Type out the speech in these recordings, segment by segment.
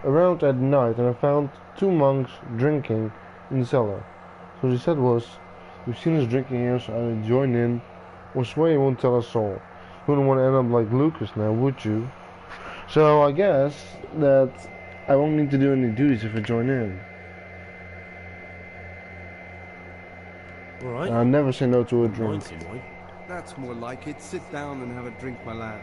around at night and I found two monks drinking in the cellar. So what he said was, we've seen us drinking here, so I join in. Or swear you won't tell us all. You wouldn't want to end up like Lucas now, would you? So I guess that I won't need to do any duties if I join in. Alright. I'll never say no to a drink. That's more like it. Sit down and have a drink, my lad.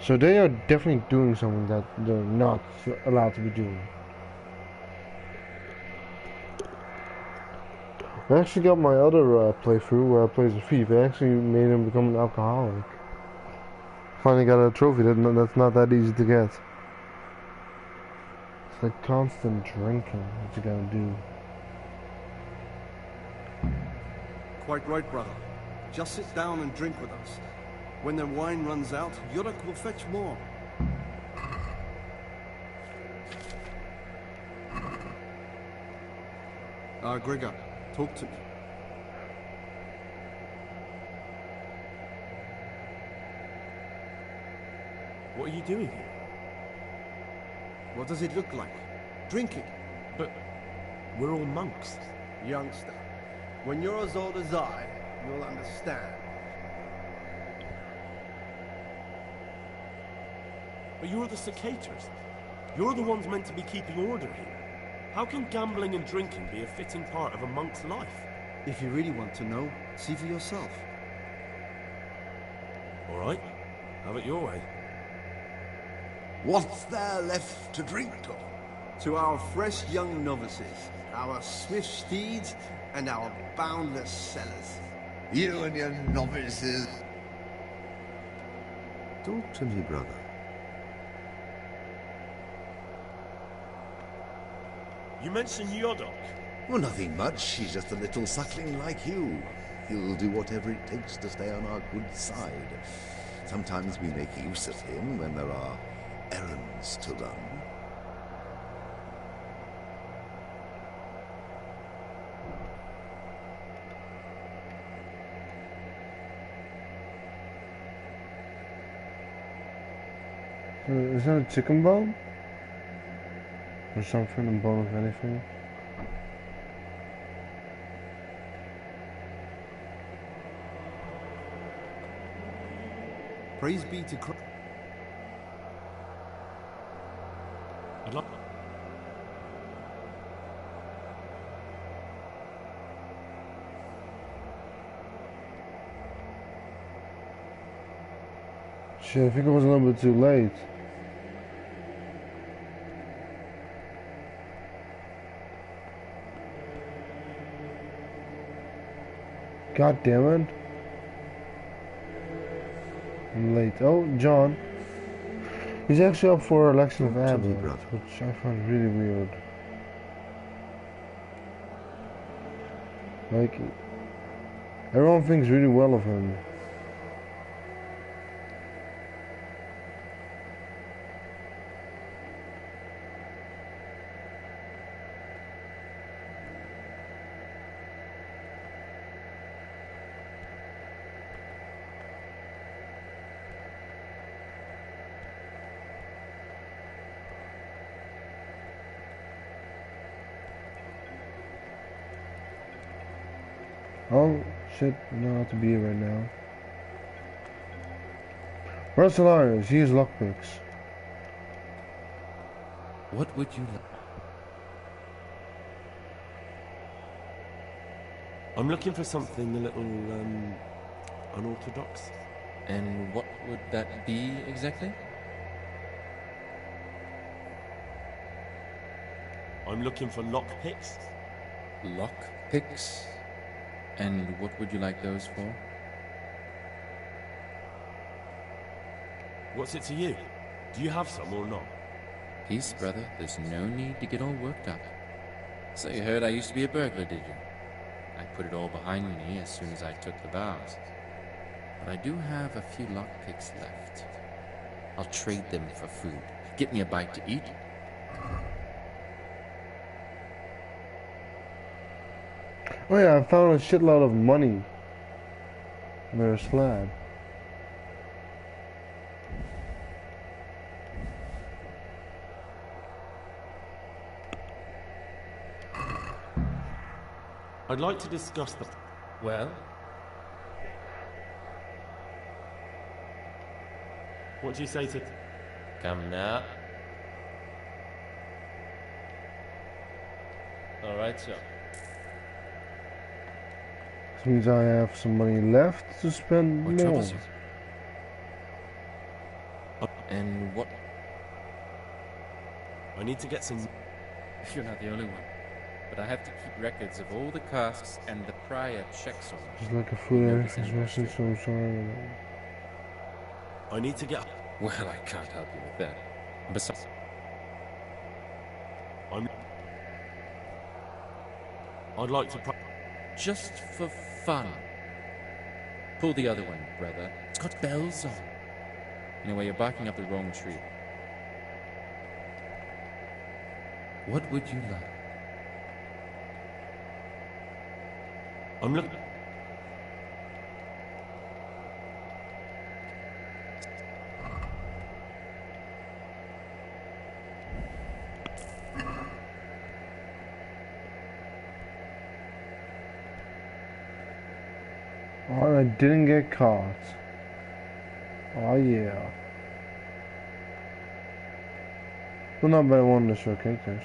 So they are definitely doing something that they're not allowed to be doing. I actually got my other playthrough where I play as a thief. I actually made him become an alcoholic. Finally got a trophy that's not that easy to get. It's like constant drinking that you gotta do. Quite right, brother. Just sit down and drink with us. When the wine runs out, Yurek will fetch more. Gregor, talk to me. What are you doing here? What does it look like? Drinking. But we're all monks. Youngster, when you're as old as I, you'll understand. But you're the cicators. You're the ones meant to be keeping order here. How can gambling and drinking be a fitting part of a monk's life? If you really want to know, see for yourself. All right, have it your way. What's there left to drink to? To our fresh young novices, our swift steeds, and our boundless cellars. You and your novices. Talk to me, brother. You mentioned Yodok. Well, nothing much. He's just a little suckling like you. He'll do whatever it takes to stay on our good side. Sometimes we make use of him when there are errands to run. Is that a chicken bone? Or something, a bone of anything? Praise be to Christ. I'd like... Shit, I think it was a little bit too late. God damn it. I'm late. Oh, John. He's actually up for election of abbot, which I find really weird. Like, everyone thinks really well of him. Oh, shit, I'm not allowed to be here right now. Where's Solarius? He has lockpicks. What would you like? I'm looking for something a little, unorthodox. And what would that be exactly? I'm looking for lockpicks. Lockpicks? And what would you like those for? What's it to you? Do you have some or not? Peace, brother. There's no need to get all worked up. So you heard I used to be a burglar, did you? I put it all behind me as soon as I took the vows. But I do have a few lockpicks left. I'll trade them for food. Get me a bite to eat. Oh yeah, I found a shitload of money under a slab. I'd like to discuss the... Well, What do you say to... come now. Alright, so. This means I have some money left to spend What more. troubles you? And what? I need to get some... You're not the only one. But I have to keep records of all the casks and the prior checks on It's them. like a food Notice addict, in especially so sorry. I need to get... Well, I can't help you with that. Besides, I'd like to... just for fun. Pull the other one, brother. It's got bells on. Anyway, you're barking up the wrong tree. What would you like? I'm looking... Oh, I didn't get caught. Oh yeah. Well, not by one of the showcators.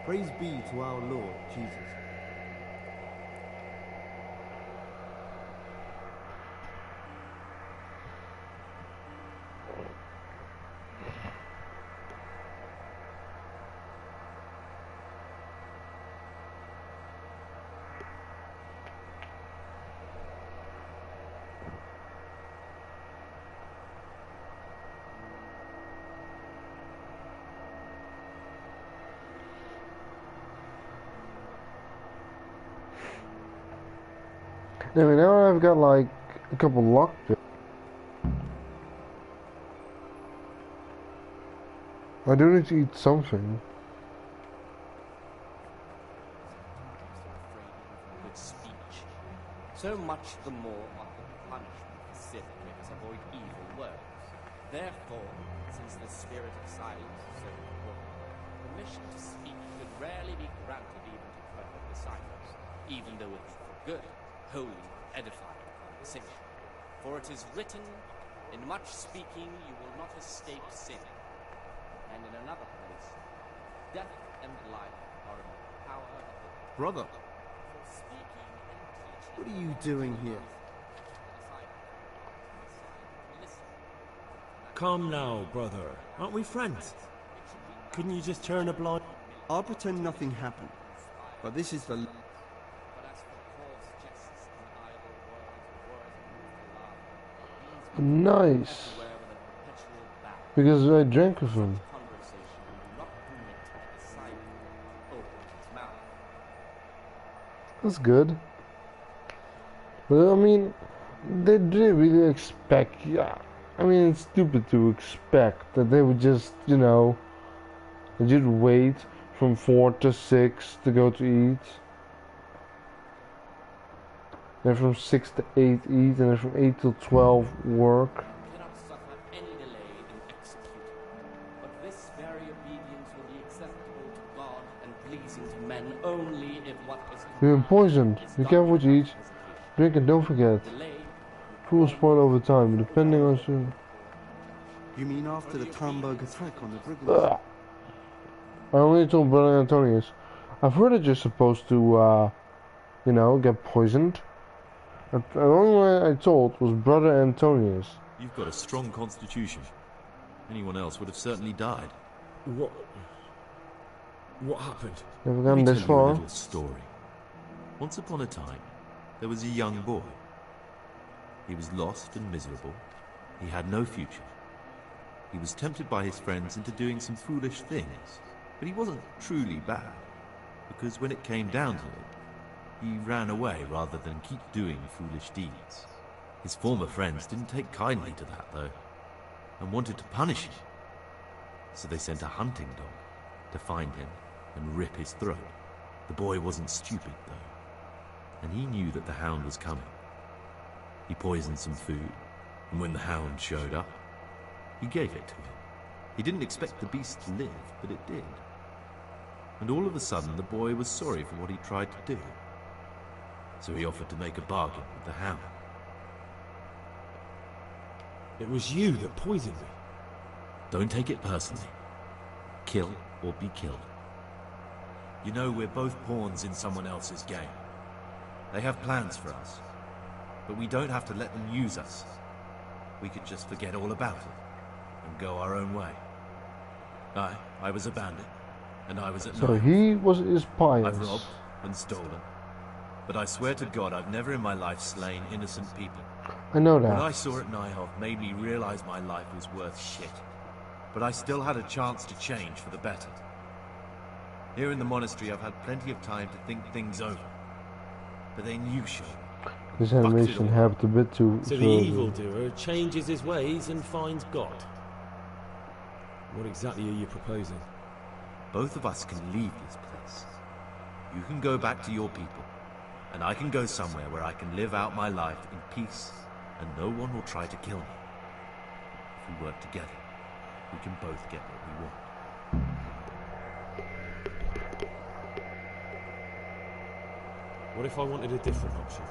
Praise be to our Lord Jesus. Anyway, now I've got like a couple luck. I do need to eat something. Good speech. So much the more ought the punishment for sin makers avoid evil words. Therefore, since the spirit of silence is so important, permission to speak could rarely be granted even to perfect disciples, even though it is for good, holy, edifying conversation. For it is written, in much speaking you will not escape sin. And in another place, death and life are in the power of the Brother, for speaking and teaching. what are you doing here? Come now, brother. Aren't we friends? Couldn't you just turn a blind... I'll pretend nothing happened. But this is the... Nice. Because I drank with him. That's good. But I mean, they didn't really expect. Yeah, I mean, it's stupid to expect that they would just, you know, that you'd wait from 4 to 6 to go to eat. Then from 6 to 8 eat, and then from 8 till 12 work. Cannot suffer any delay in executing. But this very obedience will be acceptable to God and pleasing to men only if what is You've been poisoned. Be careful what you eat. Drink and don't forget. Food will spoil over time, depending on soon. You mean after the Tamburg attack on the brigands? I only told Brother Antonius. I've heard that you're supposed to, you know, get poisoned. The only one I told was Brother Antonius. You've got a strong constitution. Anyone else would have certainly died. What happened? Never Let gone me this tell you a far. little story. Once upon a time, there was a young boy. He was lost and miserable. He had no future. He was tempted by his friends into doing some foolish things, but he wasn't truly bad, because when it came down to it, he ran away rather than keep doing foolish deeds. His former friends didn't take kindly to that, though, and wanted to punish him. So they sent a hunting dog to find him and rip his throat. The boy wasn't stupid, though, and he knew that the hound was coming. He poisoned some food, and when the hound showed up, he gave it to him. He didn't expect the beast to live, but it did. and all of a sudden the boy was sorry for what he tried to do. So he offered to make a bargain with the Hound. It was you that poisoned me. Don't take it personally. Kill or be killed. You know, we're both pawns in someone else's game. They have plans for us, but we don't have to let them use us. We could just forget all about it and go our own way. I was a bandit, and I was at So night. he was his pious. I've robbed and stolen, but I swear to God I've never in my life slain innocent people. I know What that. I saw at Nihov made me realize my life was worth shit, but I still had a chance to change for the better. Here in the monastery I've had plenty of time to think things over, but then you showed me. This Fucked it animation all. happened a bit too So the slowly. evildoer changes his ways and finds God. What exactly are you proposing? Both of us can leave this place. You can go back to your people, and I can go somewhere where I can live out my life in peace, and no one will try to kill me. If we work together, we can both get what we want. What if I wanted a different option?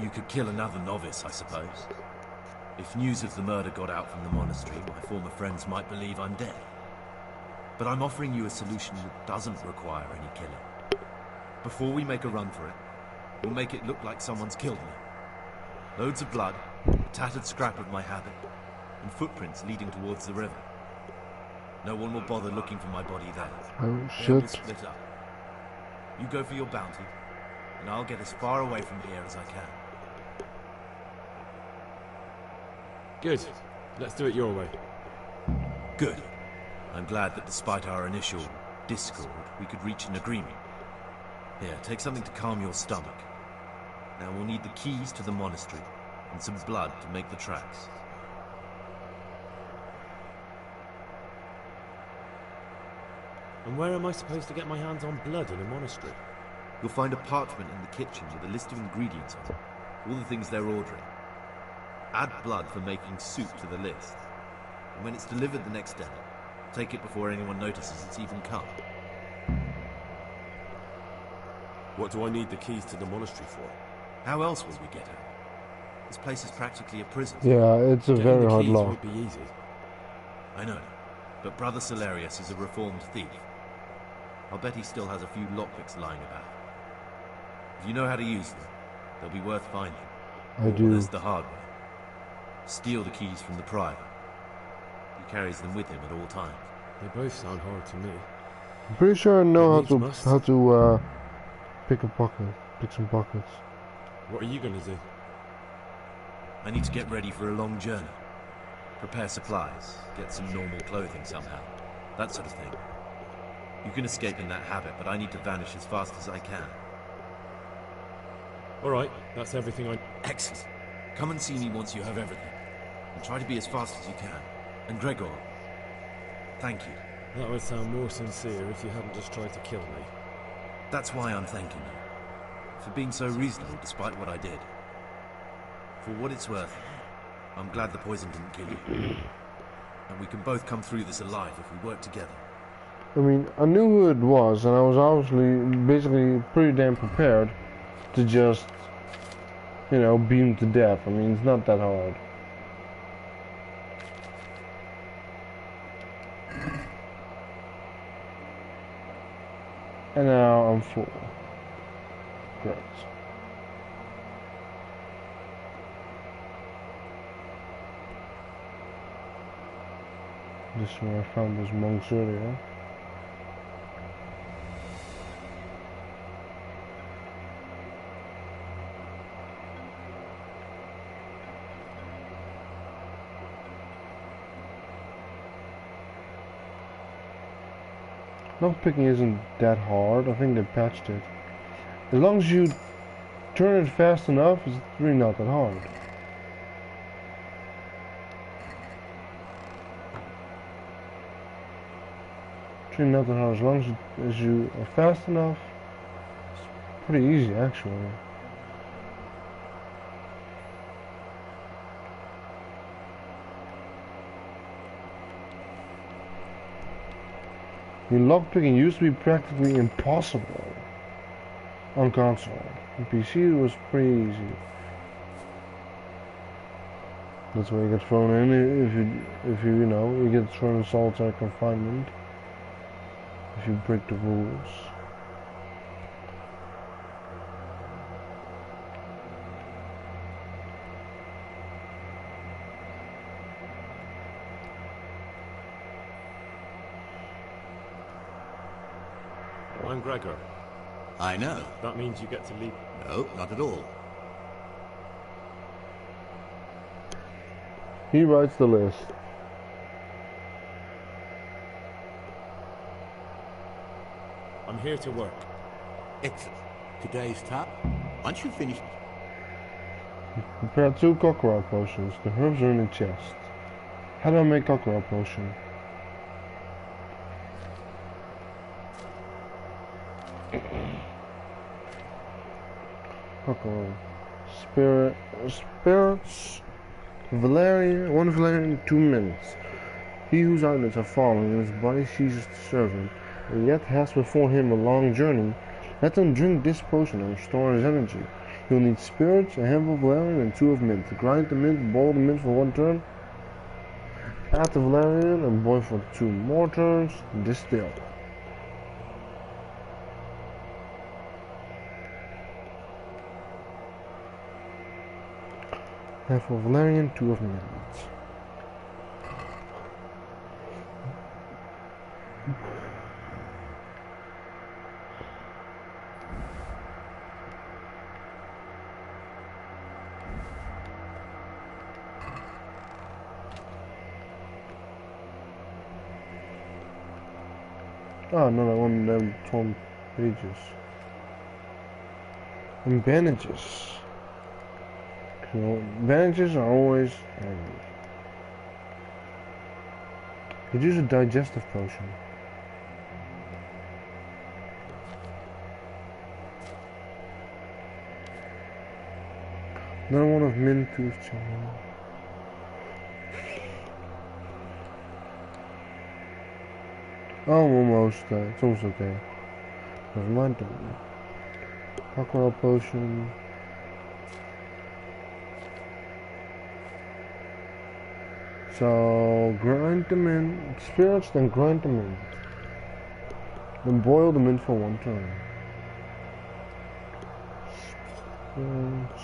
You could kill another novice, I suppose. If news of the murder got out from the monastery, my former friends might believe I'm dead. But I'm offering you a solution that doesn't require any killing. Before we make a run for it, we'll make it look like someone's killed me. Loads of blood, a tattered scrap of my habit, and footprints leading towards the river. No one will bother looking for my body there. Oh Then we'll shit. split up. You go for your bounty, and I'll get as far away from here as I can. Good. Let's do it your way. Good. I'm glad that despite our initial discord, we could reach an agreement. Here, take something to calm your stomach. Now we'll need the keys to the monastery, and some blood to make the tracks. And where am I supposed to get my hands on blood in a monastery? You'll find a parchment in the kitchen with a list of ingredients on it, all the things they're ordering. Add blood for making soup to the list, and when it's delivered the next day, take it before anyone notices it's even come. What do I need the keys to the monastery for? How else will we get out? This place is practically a prison. Yeah, it's a Getting very the hard keys lock. won't be easy. I know, but Brother Solarius is a reformed thief. I'll bet he still has a few lockpicks lying about. If you know how to use them, they'll be worth finding. I Or do. there's the hard way. Steal the keys from the prior. He carries them with him at all times. They both sound hard to me. I'm pretty sure I know Needs must. how to pick some pockets. What are you going to do? I need to get ready for a long journey. Prepare supplies, get some normal clothing somehow. That sort of thing. You can escape in that habit, but I need to vanish as fast as I can. All right, that's everything I... Excellent. Come and see me once you have everything. And try to be as fast as you can. And Gregor, thank you. That would sound more sincere if you hadn't just tried to kill me. That's why I'm thanking you. For being so reasonable despite what I did. For what it's worth, I'm glad the poison didn't kill you. And we can both come through this alive if we work together. I mean, I knew who it was, and I was obviously basically pretty damn prepared to just, you know, beam to death. I mean, it's not that hard. And now I'm full. Great. This is where I found those monks earlier. Lockpicking isn't that hard. I think they patched it. As long as you turn it fast enough, it's really not that hard. It's really not that hard. As long as you are fast enough, it's pretty easy actually. Lockpicking used to be practically impossible on console. On PC it was pretty easy. That's why you get thrown in if you know, you get thrown in solitary confinement if you break the rules. I'm Gregor. I know. That means you get to leave. No, not at all. He writes the list. I'm here to work. Excellent. Today's task. Once you've finished, Prepare 2 cockroach potions. The herbs are in the chest. How do I make cockroach potion? Cockroach. Spirits. Valerian. 1 Valerian, 2 minutes. He whose eyelids are falling and his body ceases to serve him, and yet has before him a long journey, let him drink this potion and restore his energy. You'll need spirits, a handful of valerian, and 2 of mint. Grind the mint, boil the mint for 1 turn. Add the valerian and boil for 2 more turns. Distill. Handful of valerian, 2 of mint. Oh no, I want them 12 pages. And bandages. Bandages are always handy. Could use a digestive potion. Another one of mint tooth charm. Oh, almost. It's almost okay. Never mind. Cockroach potion. So grind them in spirits, then grind them in. Then boil them in for 1 turn. Spirits.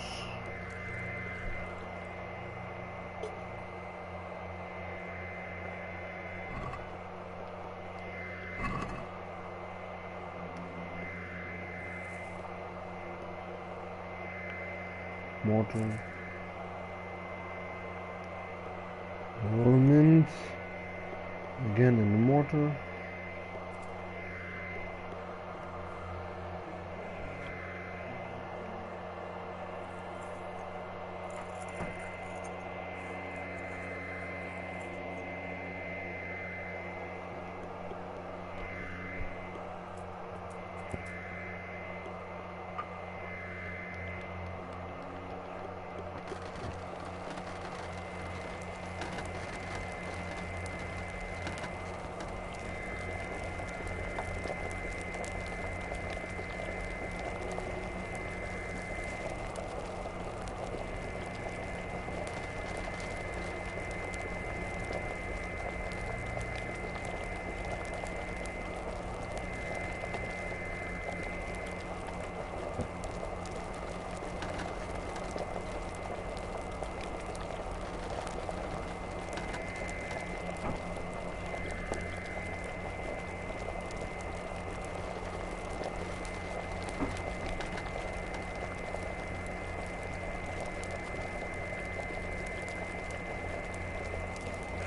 Mortar. Mint. Again in the mortar.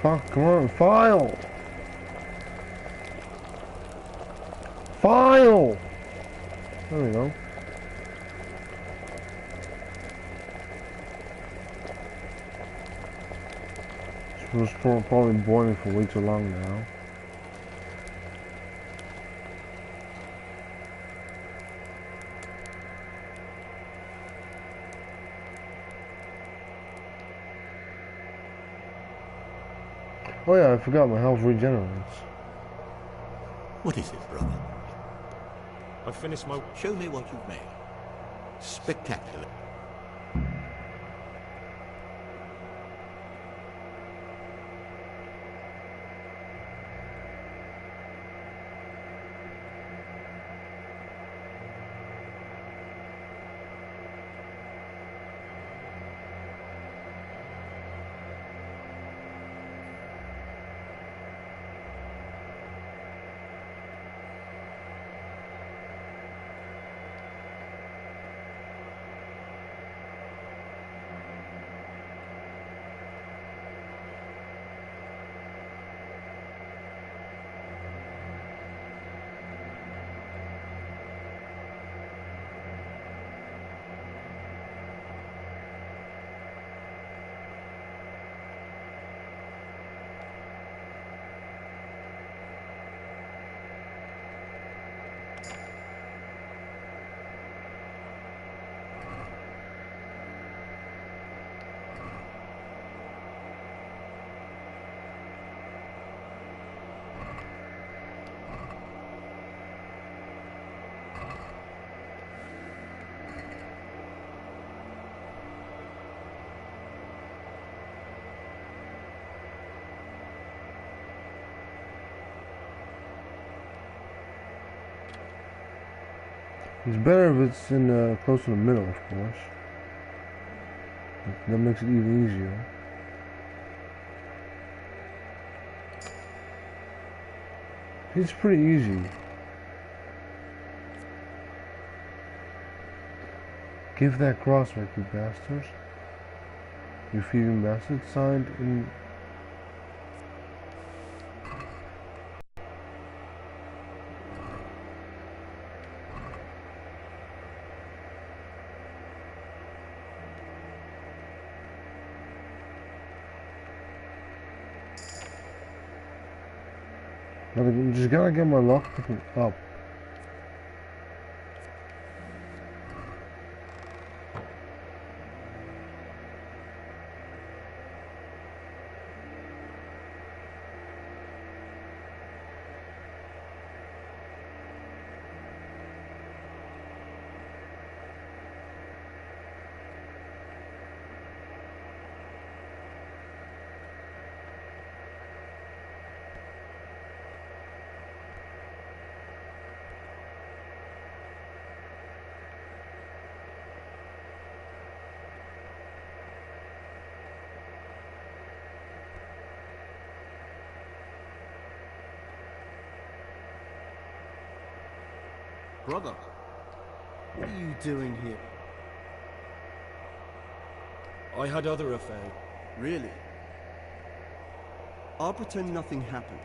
Fuck, come on, file! File! There we go. This was probably boiling for way too long now. Oh yeah, I forgot my health regenerates. What is it, brother? I finished my... Show me what you've made. Spectacular. It's better if it's in close to the middle, of course. That makes it even easier. It's pretty easy. Give that cross back, you bastards. You thieving bastards. Signed in... I just gotta get my lockpicking up. Brother, what are you doing here? I had other affairs. Really? I'll pretend nothing happened.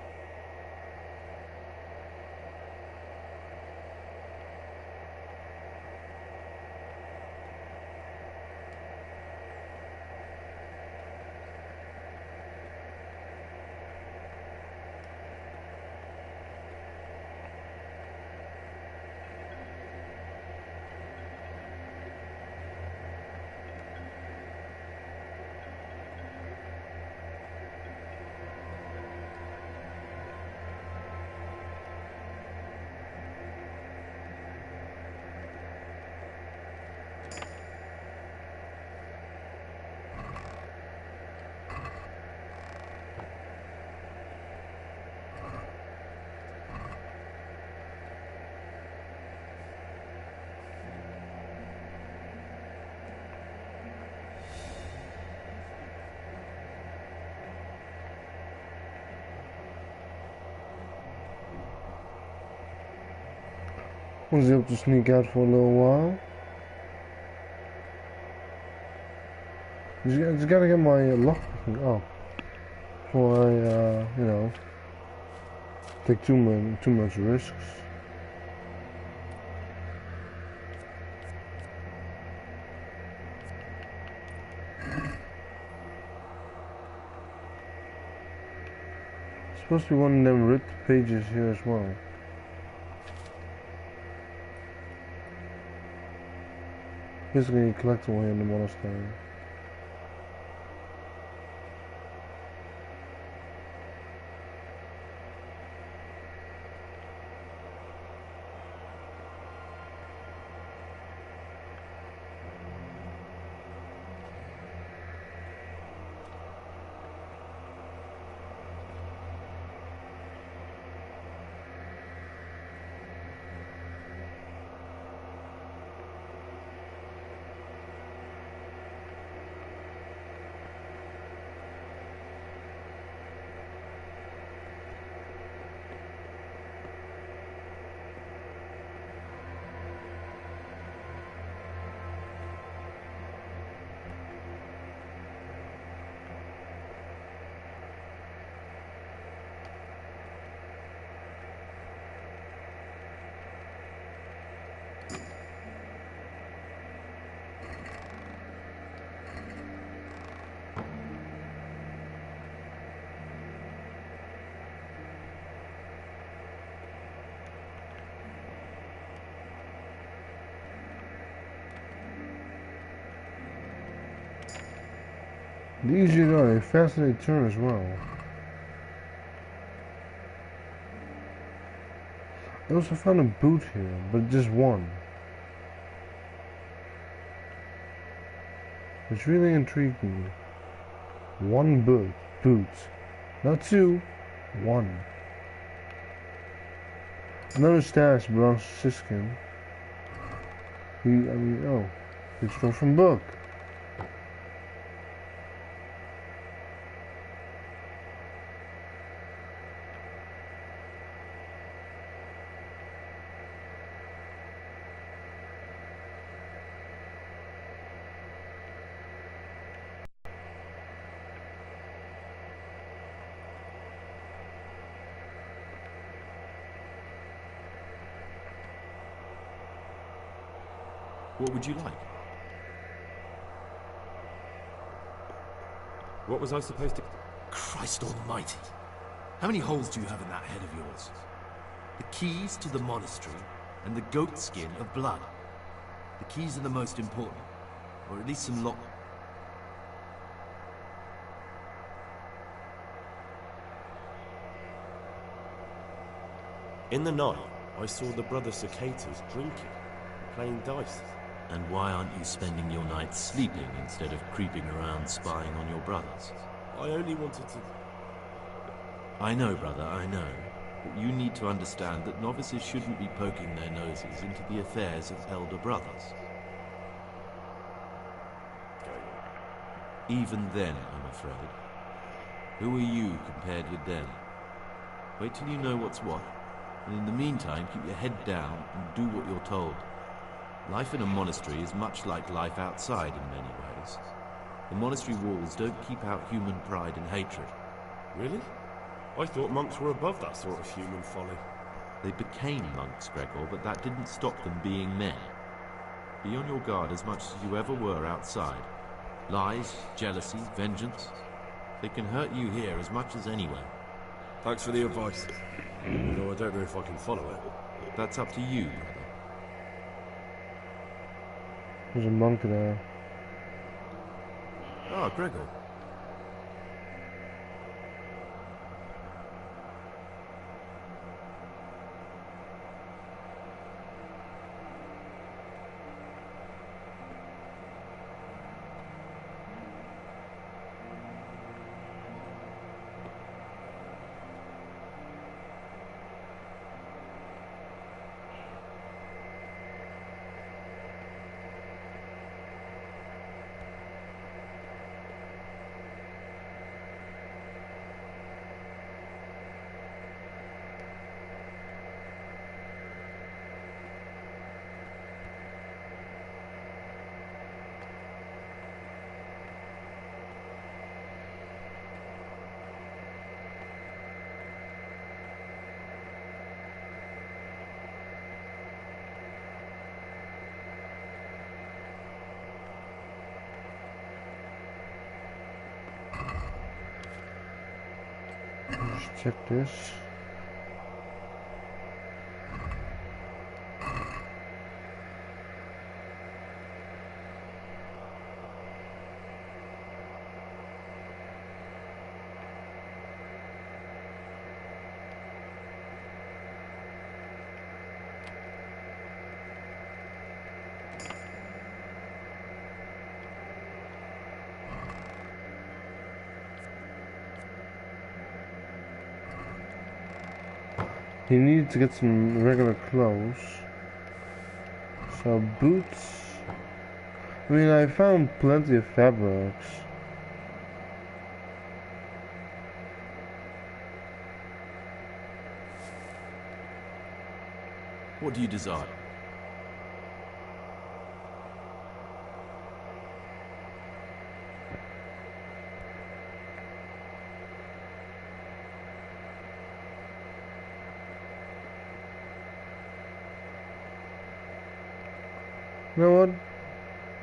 Was able to sneak out for a little while. Just gotta get my lockpicking up before I, you know, take too much risks. Supposed to be one of them ripped pages here as well. Basically, collectible here in the monastery. The easier they are, the faster they turn as well. I also found a boot here, but just one. Which really intrigued me. One boot. Not two, one. Another stash belongs to Siskin. He stole from book. What would you like? What was I supposed to... Christ almighty! How many holes do you have in that head of yours? The keys to the monastery and the goat skin of blood. The keys are the most important, or at least some lock... In the night, I saw the brother cicadas drinking, playing dice. And why aren't you spending your nights sleeping instead of creeping around spying on your brothers? I only wanted to... I know, brother, I know. But you need to understand that novices shouldn't be poking their noses into the affairs of elder brothers. Even then, I'm afraid. Who are you compared with them? Wait till you know what's what. And in the meantime, keep your head down and do what you're told. Life in a monastery is much like life outside in many ways. The monastery walls don't keep out human pride and hatred. Really? I thought monks were above that sort of human folly. They became monks, Gregor, but that didn't stop them being men. Be on your guard as much as you ever were outside. Lies, jealousy, vengeance. They can hurt you here as much as anywhere. Thanks for the advice. Though I don't know if I can follow it. That's up to you, brother. There's a monk there. Ah, Gregor. Let's check this. He needed to get some regular clothes. So boots. I mean, I found plenty of fabrics. What do you desire? You know what?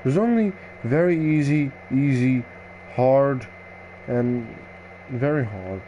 There's only very easy, hard, and very hard.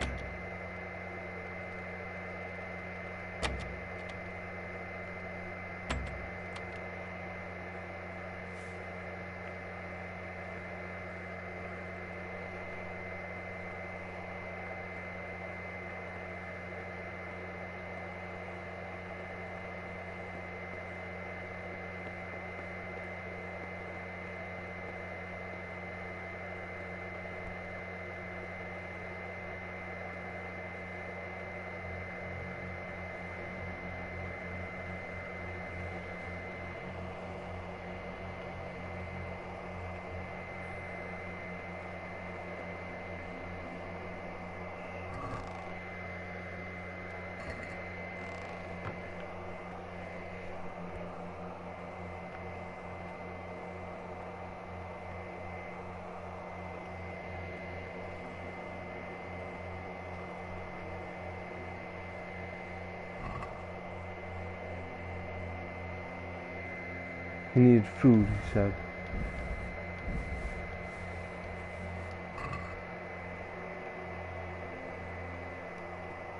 He needed food, he said.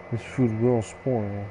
His food will spoil.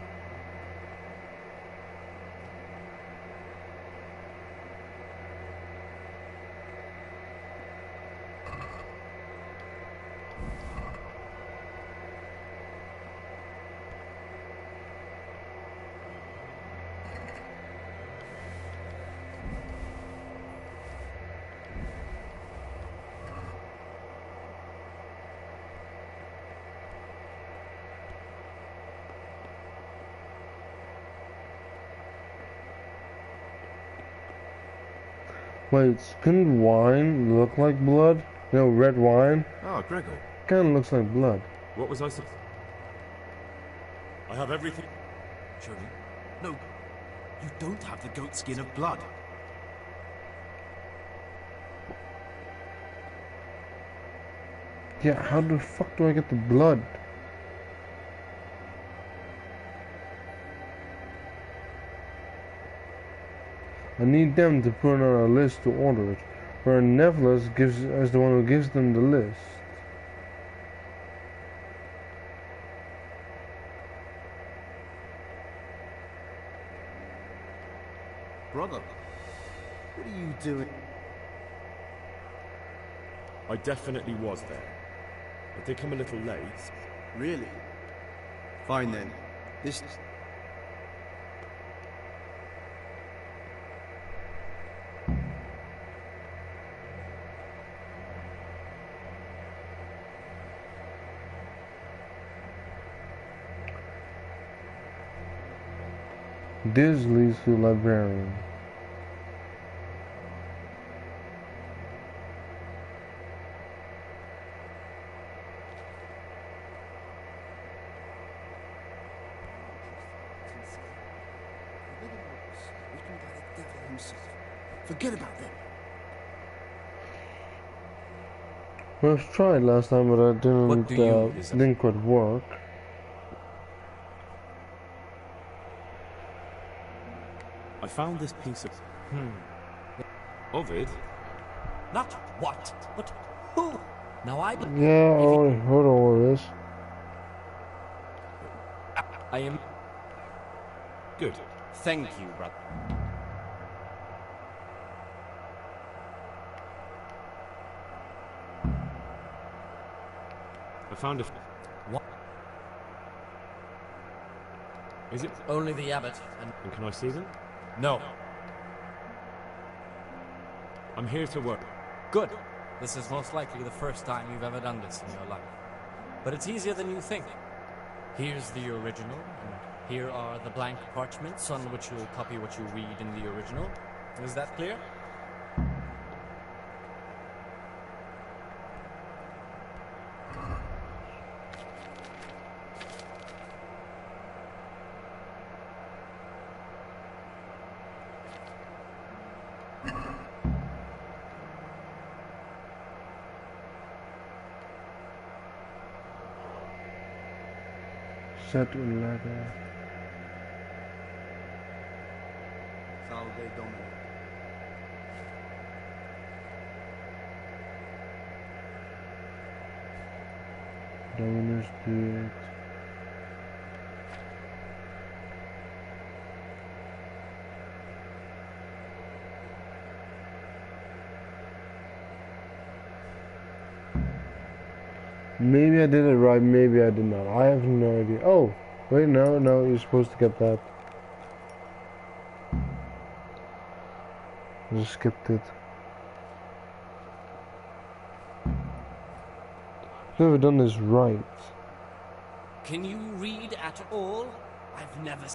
Wait, couldn't wine look like blood? You know, red wine? Ah, Gregor. Kinda looks like blood. What was I supposed? I have everything. Show me. No, you don't have the goat skin of blood. Yeah, how the fuck do I get the blood? I need them to put it on a list to order it, where Nevlis is the one who gives them the list. Brother, what are you doing? I definitely was there. I did come a little late. Really? Fine then. This... This leads to the librarian. written by the devil himself. Forget about them. Well, I tried last time, but I What do you desire? didn't quite work. I found this piece of... Ovid? Not what, but who? Now I... Yeah, I already heard all of this. I am... Good. Thank you, brother. I found a... What? Is it... Only the abbot and... And can I see them? No. I'm here to work. Good. This is most likely the first time you've ever done this in your life. But it's easier than you think. Here's the original, and here are the blank parchments on which you'll copy what you read in the original. Is that clear? Set ladder. Salve Domine. Dominus do it. Maybe I did it right, maybe I did not. I have no idea. Oh, wait, no, you're supposed to get that. I just skipped it. I've never done this right. Can you read at all? I've never...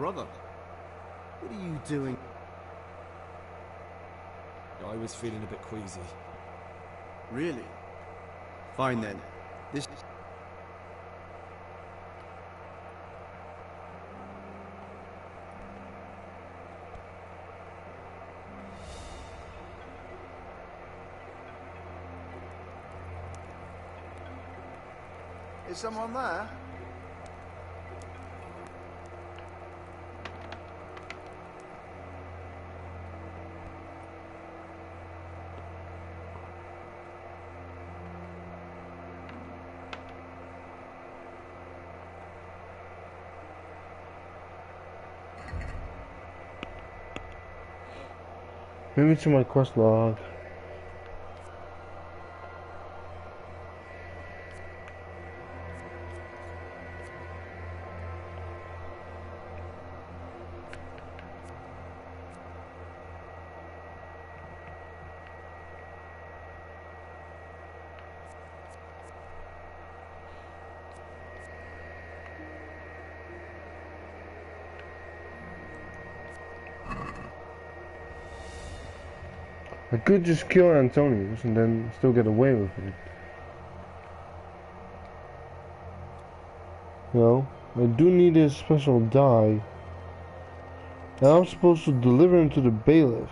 brother, what are you doing? I was feeling a bit queasy. Really? Fine then. This... Is someone there? Maybe to my quest log. I could just kill Antonius and then still get away with it. No, I do need a special die. And I'm supposed to deliver him to the bailiff.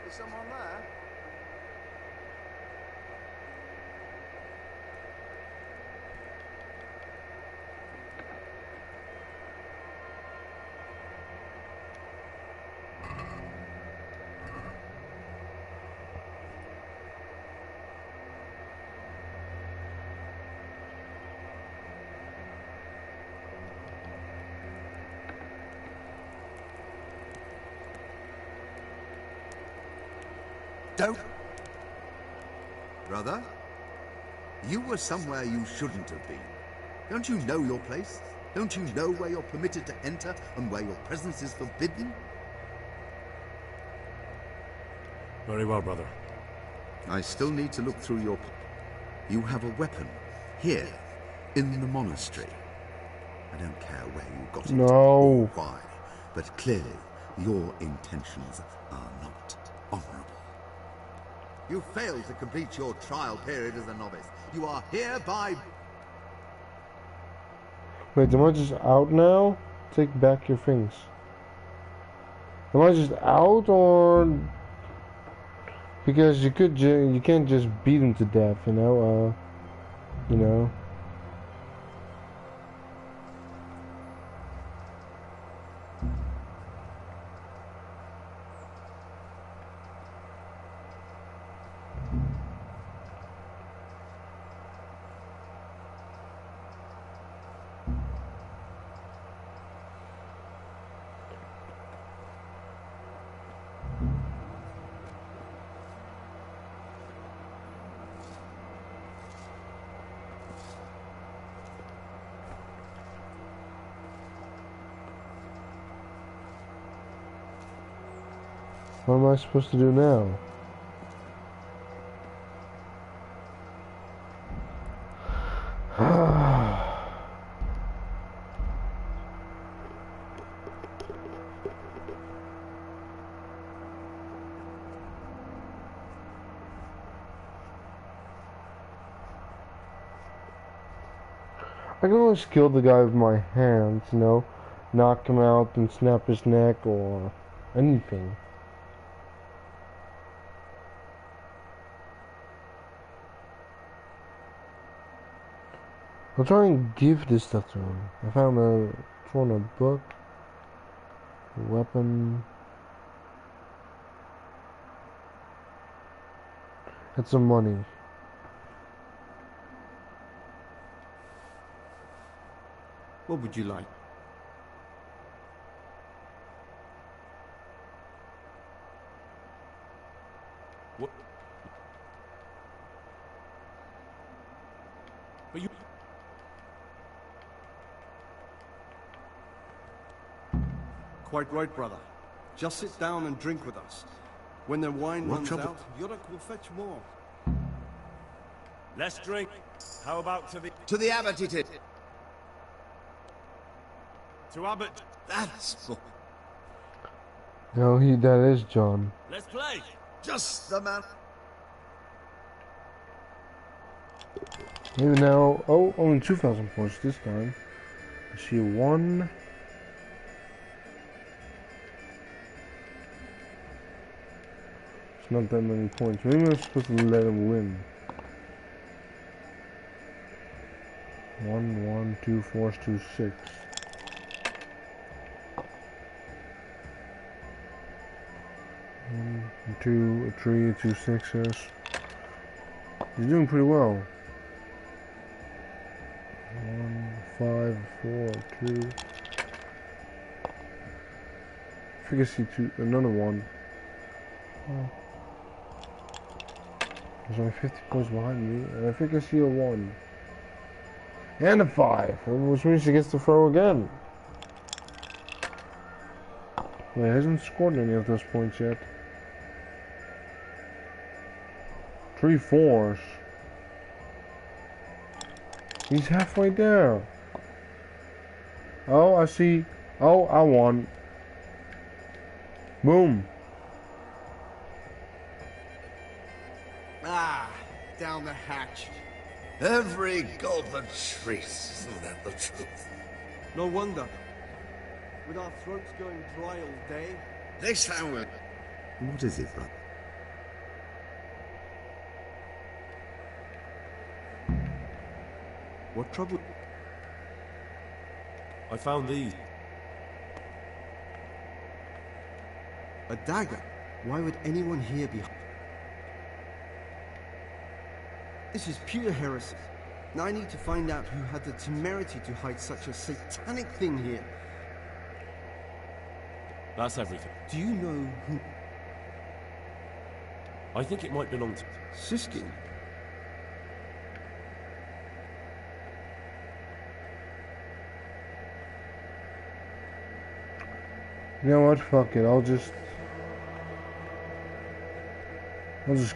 Is someone there? Don't... Brother? You were somewhere you shouldn't have been. Don't you know your place? Don't you know where you're permitted to enter and where your presence is forbidden? Very well, brother. I still need to look through your... You have a weapon. Here. In the monastery. I don't care where you got it. No. Or why. But clearly, your intentions are not honorable. You failed to complete your trial period as a novice. You are hereby... Wait, am I just out now? Take back your things. Am I just out, or because you can't just beat him to death, you know? You know. What am I supposed to do now? I can always kill the guy with my hands, you know? Knock him out and snap his neck or anything. I'll try and give this stuff to him. I found a book, a weapon, and some money. What would you like? What? Quite right, brother. Just sit down and drink with us. When the wine runs out, Yuruk will fetch more. Let's drink. How about To the abbot it is. to Abbot? That's all. No, that is John. Let's play. Just the man. Maybe now. Oh, only 2,000 points this time. I see 1. It's not that many points. Maybe I'm supposed to let him win. 1, 1, 2, 4, 2, 6. 1, 2, 3, 2, 6s. He's doing pretty well. 1, 5, 4, 2. Efficacy 2, another 1. Oh. There's only 50 points behind me, and efficacy a 1. And a 5, which means he gets to throw again. Well, he hasn't scored any of those points yet. 3 4s. He's halfway there. Oh, I see. Oh, I won. Boom. Ah, down the hatch. Every god that shrieks, isn't that the truth? No wonder. With our throats going dry all day. Next time we'll... What is it, brother? What trouble? I found these. A dagger? Why would anyone here be... This is pure heresy. Now I need to find out who had the temerity to hide such a satanic thing here. That's everything. Do you know who... I think it might belong to... Siskin? You know what? Fuck it. I'll just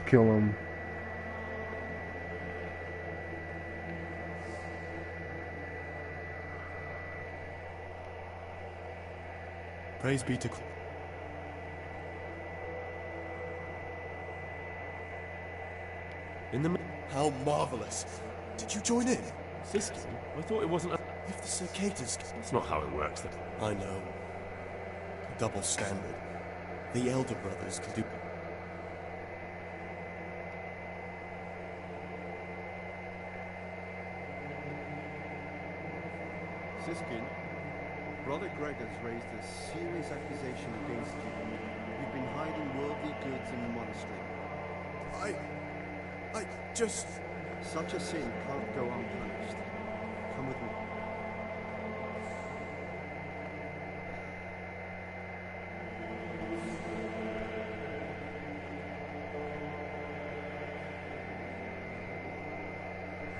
kill him. Praise be to... In the... How marvelous. Did you join in? System? I thought it wasn't a... If the cicadas... That's not how it works, then. I know. Double standard. The elder brothers can do... Siskin, Brother Greg has raised a serious accusation against you. You've been hiding worldly goods in the monastery. I just... Such a sin can't go unpunished. Come with me.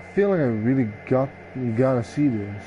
I feel like I really gotta see this.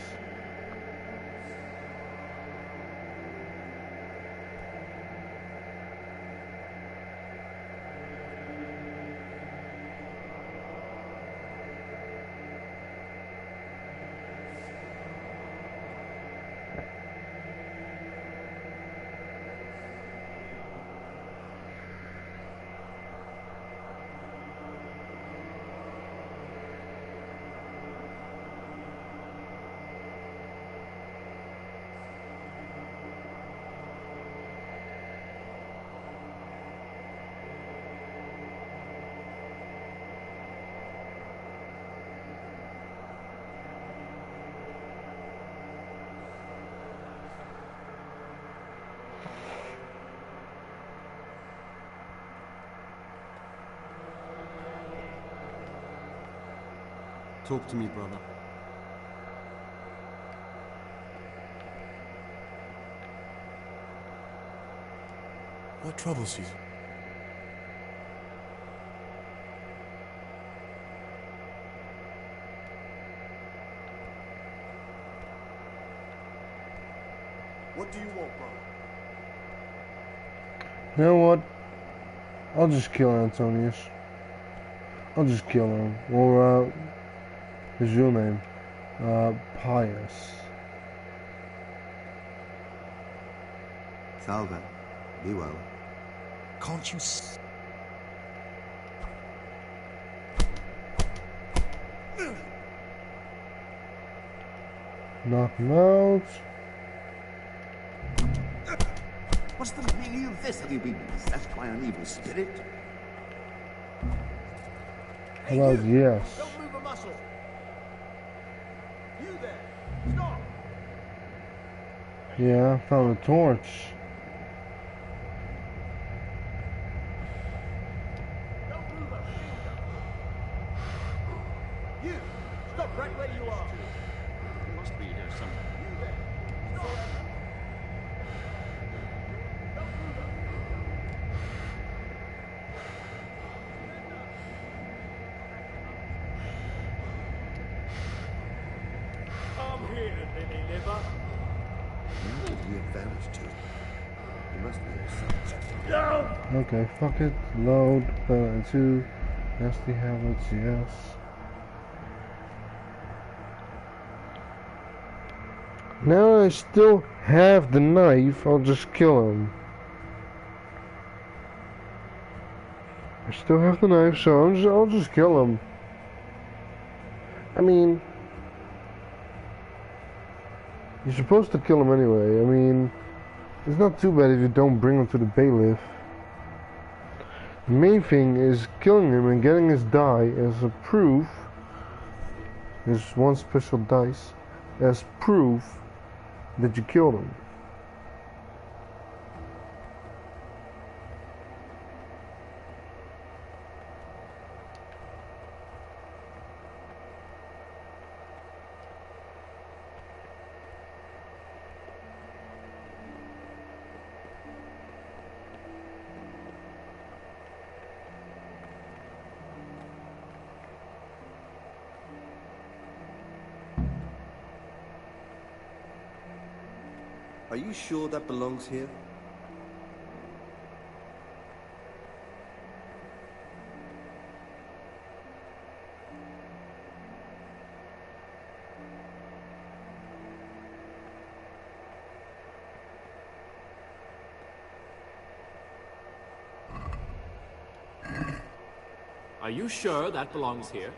Talk to me, brother. What troubles you? What do you want, brother? You know what? I'll just kill Antonius. I'll just kill him. Or, his real name. Pius. Salve. Be well. Can't you Knock him out. What's the meaning of this? Have you been possessed by an evil spirit? How about yes? Don't move a muscle. You there. Stop. Yeah, I found a torch. Don't move a finger. You. Stop right where you are. He must be here somewhere. You there. Stop. Don't move a Come here, Lily Liver. Where did he have vanished to? He must be here somewhere. Okay, fuck it. Load. 2. Nasty habits, yes. Now I still have the knife, I'll just kill him. I still have the knife, so I'll just kill him. I mean, you're supposed to kill him anyway. I mean, it's not too bad if you don't bring him to the bailiff. The main thing is killing him and getting his die as a proof. There's one special dice as proof that you killed him. Are you sure that belongs here? Are you sure that belongs here?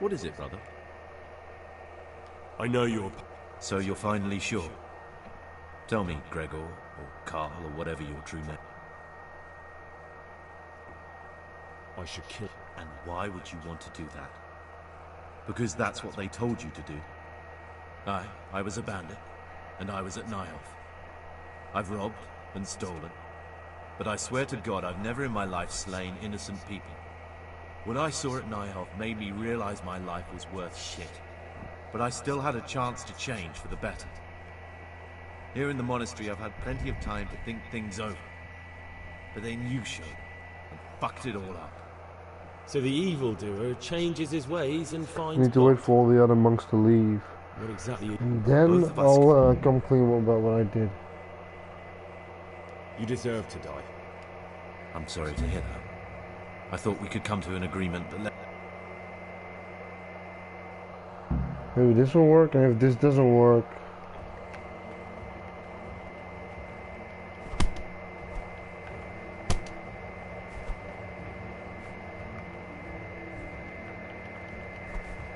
What is it, brother? I know you're... So you're finally sure? Tell me, Gregor, or Carl, or whatever your true name. I should kill... And why would you want to do that? Because that's what they told you to do. I was a bandit, and I was at Nyhoff. I've robbed and stolen, but I swear to God I've never in my life slain innocent people. What I saw at Nyhoff made me realize my life was worth shit. But I still had a chance to change for the better. Here in the monastery I've had plenty of time to think things over. But then you showed up and fucked it all up. So the evildoer changes his ways and I finds... need to wait for all the other monks to leave. What exactly... And then Both of us I'll come clean about what I did. You deserve to die. I'm sorry to hear that. I thought we could come to an agreement, but Maybe this will work, and if this doesn't work...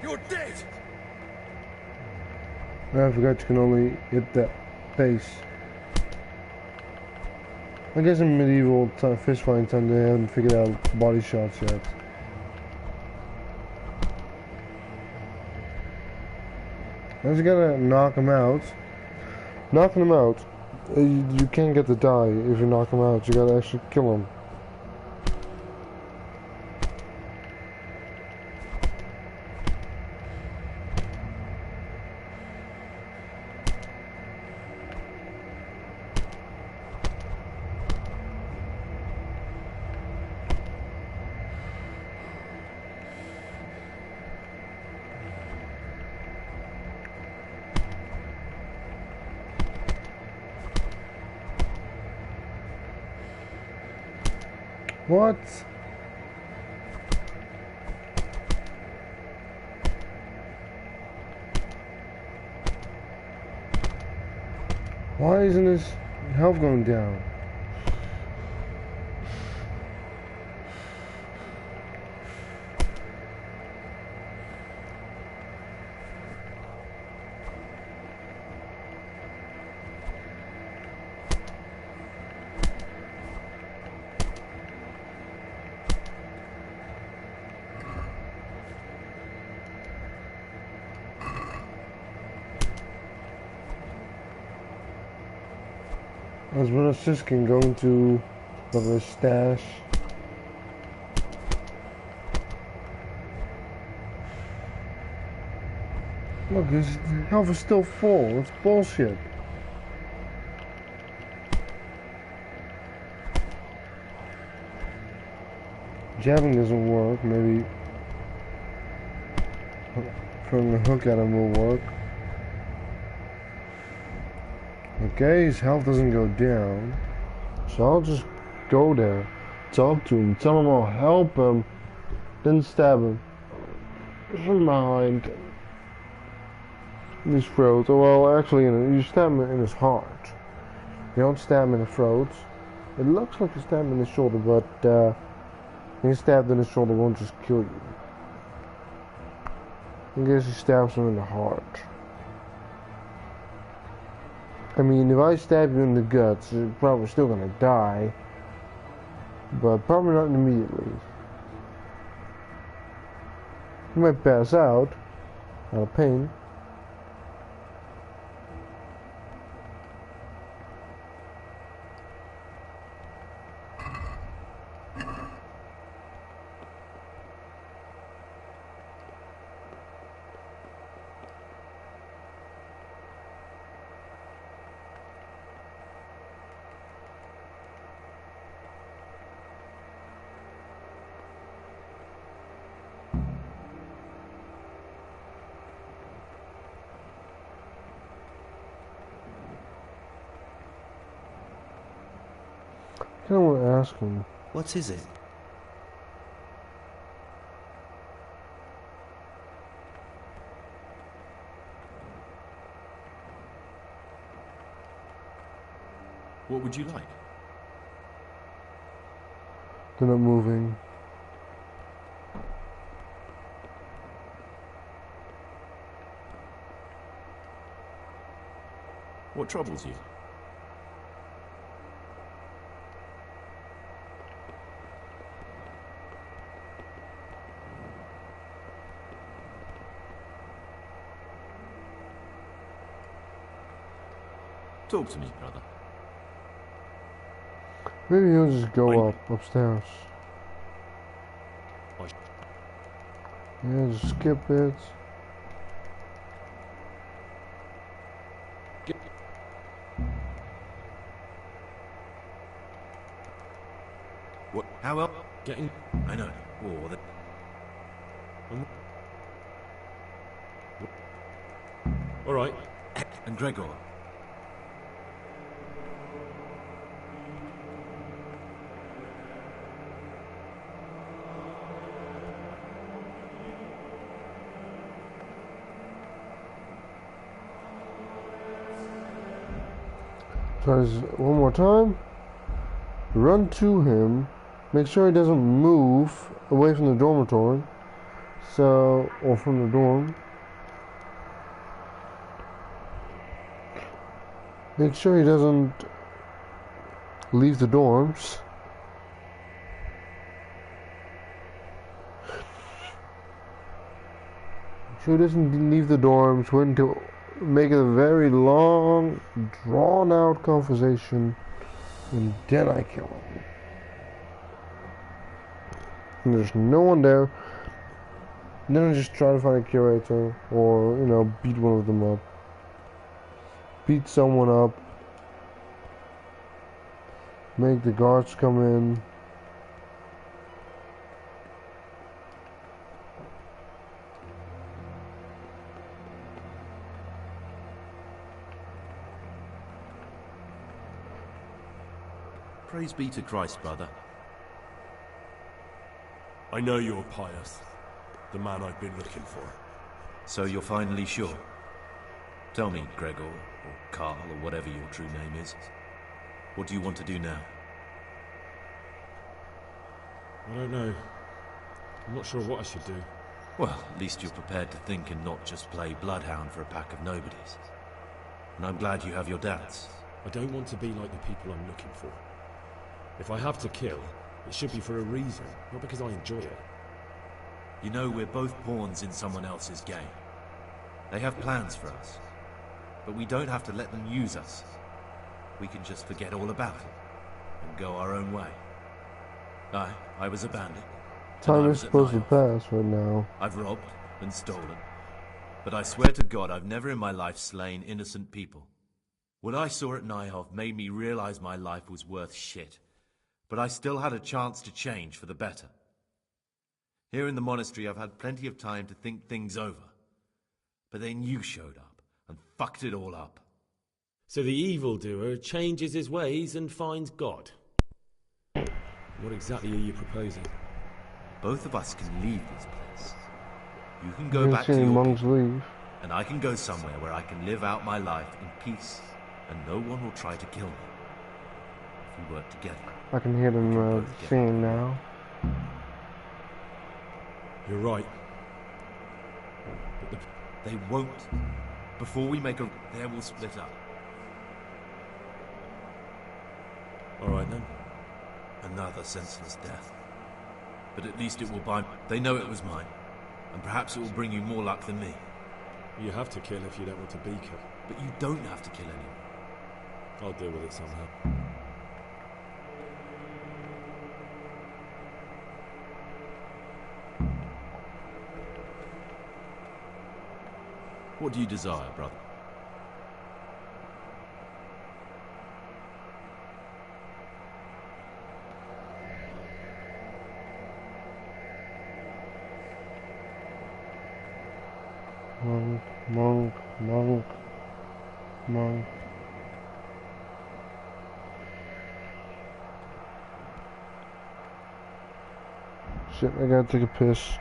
You're dead! I forgot you can only hit that base. I guess in medieval fish fighting time they haven't figured out body shots yet. I just gotta knock him out. Knocking him out, you can't get the die if you knock him out. You gotta actually kill him. What? Why isn't his health going down? I was with a Siskin going to the stash. Look, his health is still full. It's bullshit. Jabbing doesn't work. Maybe throwing a hook at him will work. Okay, his health doesn't go down, so I'll just go there, talk to him, tell him I'll help him, then stab him from behind in his throat. Well, actually, you stab him in his heart. You don't stab him in the throat. It looks like you stab him in the shoulder, but being stabbed in the shoulder won't just kill you. I guess he stabs him in the heart. I mean, if I stab you in the guts, you're probably still gonna die. But probably not immediately. You might pass out of pain. I don't want to ask him. What is it? What would you like? They're not moving. What troubles you? Talk to me, brother. Maybe he'll just go upstairs. Yeah, just skip it. What? How well? Getting. I know. Oh, the. All right. And Gregor. Try this one more time. Run to him. Make sure he doesn't move away from the dormitory. Or from the dorm. Make sure he doesn't leave the dorms. Make sure he doesn't leave the dorms. Wait until make it a very long, drawn-out conversation, and then I kill him. And there's no one there. And then I just try to find a curator, or beat one of them up. Beat someone up. Make the guards come in. Praise be to Christ, brother. I know you're Pius, the man I've been looking for. So you're finally sure? Tell me, Gregor, or Carl, or whatever your true name is. What do you want to do now? I don't know. I'm not sure what I should do. Well, at least you're prepared to think and not just play bloodhound for a pack of nobodies. And I'm glad you have your doubts. I don't want to be like the people I'm looking for. If I have to kill, it should be for a reason, not because I enjoy it. You know, we're both pawns in someone else's game. They have plans for us. But we don't have to let them use us. We can just forget all about it and go our own way. I was a bandit. Time is supposed to pass right now. I've robbed and stolen. But I swear to God, I've never in my life slain innocent people. What I saw at Nyhof made me realize my life was worth shit. But I still had a chance to change for the better. Here in the monastery, I've had plenty of time to think things over. But then you showed up and fucked it all up. So the evildoer changes his ways and finds God. What exactly are you proposing? Both of us can leave this place. You can go back to your monks leave. And I can go somewhere where I can live out my life in peace, and no one will try to kill me. If we work together. I can hear them singing now. You're right. But they won't. Before we make a... They will split up. Alright then. Another senseless death. But at least it will bind... They know it was mine. And perhaps it will bring you more luck than me. You have to kill if you don't want to be killed. But you don't have to kill anyone. I'll deal with it somehow. What do you desire, brother? Monk. Shit, I gotta take a piss.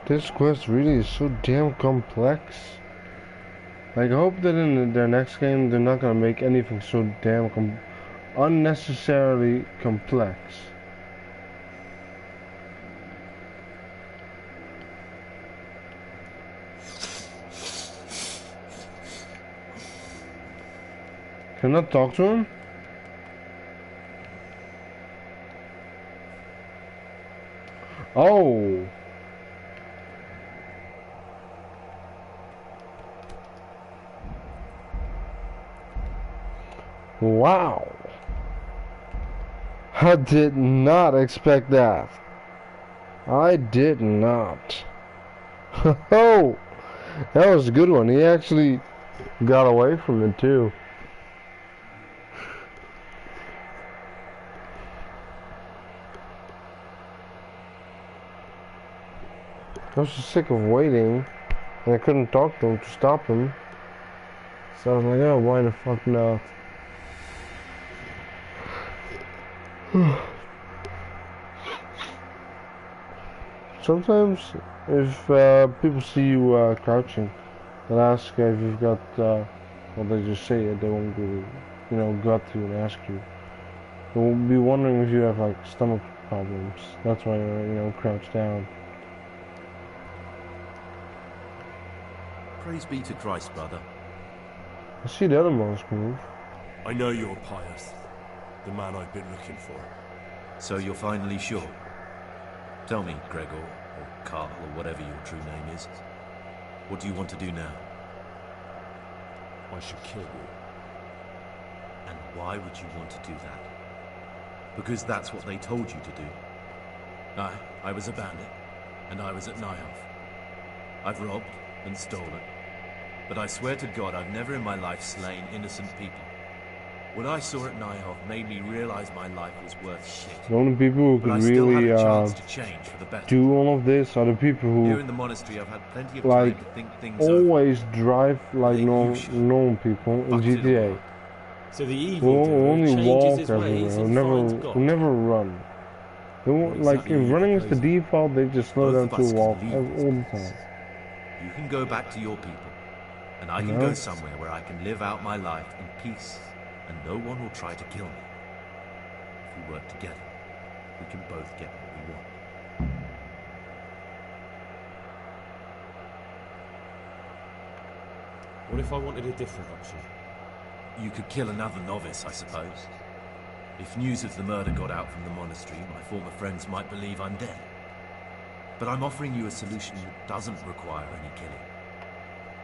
This quest really is so damn complex. Like, I hope that in their next game they're not gonna make anything so damn unnecessarily complex. Can I not talk to him? Oh! Wow. I did not expect that. I did not. Oh, that was a good one. He actually got away from it too. I was just sick of waiting, and I couldn't talk to him to stop him. So I was like, oh, why the fuck not? Sometimes, if people see you crouching, they'll ask if you've got, well, they just say it, they won't really, gut to and ask you. They'll be wondering if you have, like, stomach problems. That's why you're, crouched down. Praise be to Christ, brother. I see the other monks move. I know you're Pius, the man I've been looking for. So you're finally sure? Tell me, Gregor, or Carl, or whatever your true name is. What do you want to do now? I should kill you. And why would you want to do that? Because that's what they told you to do. I was a bandit, and I was at Nyhof. I've robbed and stolen, but I swear to God I've never in my life slain innocent people. What I saw at Nyhof made me realize my life was worth shit. The only people who could really do all of this are the people who here in the monastery I've had plenty of like time to think things always over. drive like normal people in GTA. So the Who evil only changes walk his everywhere, ways who and finds God. never run. They won't, like if running is the default, they just slow down to a walk all the time. You can go back to your people, and I can go somewhere where I can live out my life in peace, and no one will try to kill me. If we work together, we can both get what we want. What if I wanted a different option? You could kill another novice, I suppose. If news of the murder got out from the monastery, my former friends might believe I'm dead. But I'm offering you a solution that doesn't require any killing.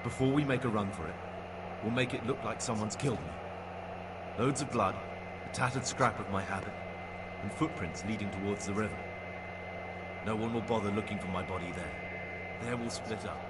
Before we make a run for it, we'll make it look like someone's killed me. Loads of blood, a tattered scrap of my habit, and footprints leading towards the river. No one will bother looking for my body there. There we'll split up.